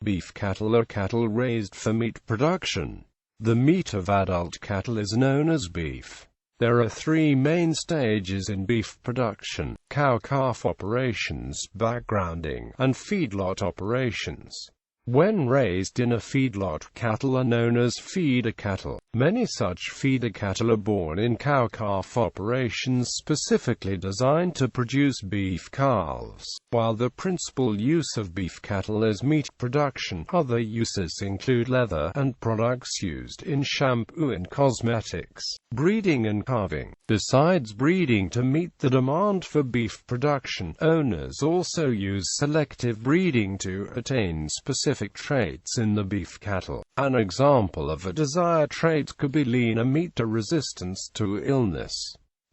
Beef cattle are cattle raised for meat production. The meat of adult cattle is known as beef. There are three main stages in beef production: cow-calf operations, backgrounding, and feedlot operations. When raised in a feedlot, cattle are known as feeder cattle. Many such feeder cattle are born in cow-calf operations specifically designed to produce beef calves. While the principal use of beef cattle is meat production, other uses include leather and products used in shampoo and cosmetics, breeding and carving. Besides breeding to meet the demand for beef production, owners also use selective breeding to attain specific traits in the beef cattle. An example of a desired trait could be leaner meat or resistance to illness.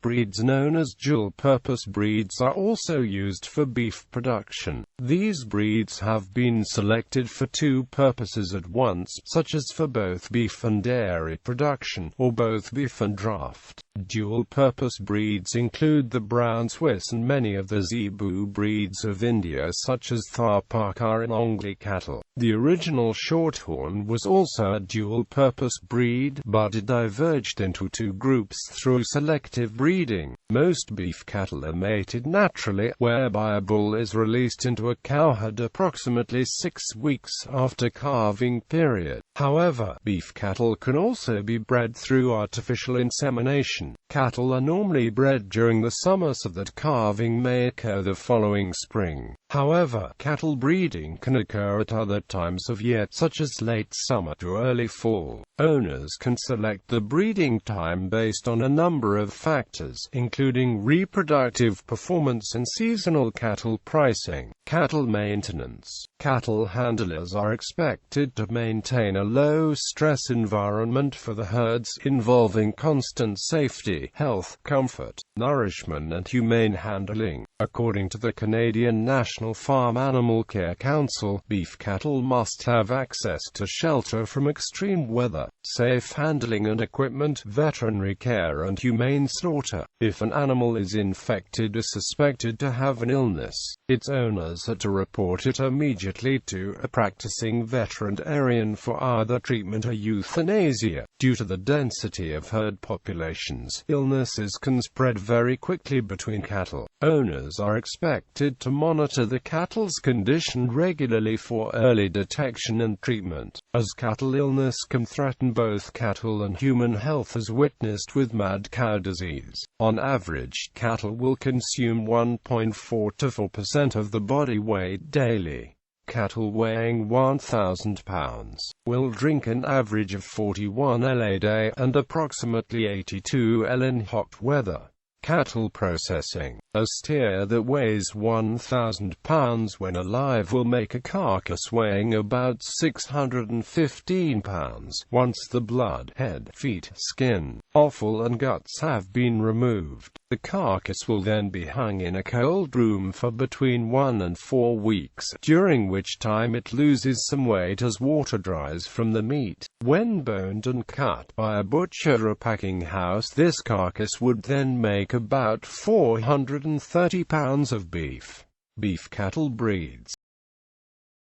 Breeds known as dual-purpose breeds are also used for beef production. These breeds have been selected for two purposes at once, such as for both beef and dairy production, or both beef and draft. Dual-purpose breeds include the brown Swiss and many of the zebu breeds of India, such as Tharparkar and Ongli cattle. The original Shorthorn was also a dual-purpose breed, but it diverged into two groups through selective breeding. Most beef cattle are mated naturally, whereby a bull is released into a cow herd approximately 6 weeks after calving period. However, beef cattle can also be bred through artificial insemination. Cattle are normally bred during the summer so that calving may occur the following spring. However, cattle breeding can occur at other times of year, such as late summer to early fall. Owners can select the breeding time based on a number of factors, including reproductive performance and seasonal cattle pricing. Cattle maintenance. Cattle handlers are expected to maintain a low-stress environment for the herds, involving constant safety, health, comfort, nourishment and humane handling. According to the Canadian National Farm Animal Care Council, beef cattle must have access to shelter from extreme weather, safe handling and equipment, veterinary care and humane slaughter. If an animal is infected or suspected to have an illness, its owners are to report it immediately to a practicing veterinarian for either treatment or euthanasia. Due to the density of herd populations, illnesses can spread very quickly between cattle. Owners are expected to monitor the cattle's condition regularly for early detection and treatment, as cattle illness can threaten both cattle and human health, as witnessed with mad cow disease. On average, cattle will consume 1.4 to 4% of the body weight daily. Cattle weighing 1,000 pounds will drink an average of 41 L a day, and approximately 82 L in hot weather. Cattle processing. A steer that weighs 1,000 pounds when alive will make a carcass weighing about 615 pounds, once the blood, head, feet, skin, offal and guts have been removed. The carcass will then be hung in a cold room for between 1 and 4 weeks, during which time it loses some weight as water dries from the meat. When boned and cut by a butcher or packing house, this carcass would then make about 430 pounds of beef. Beef cattle breeds.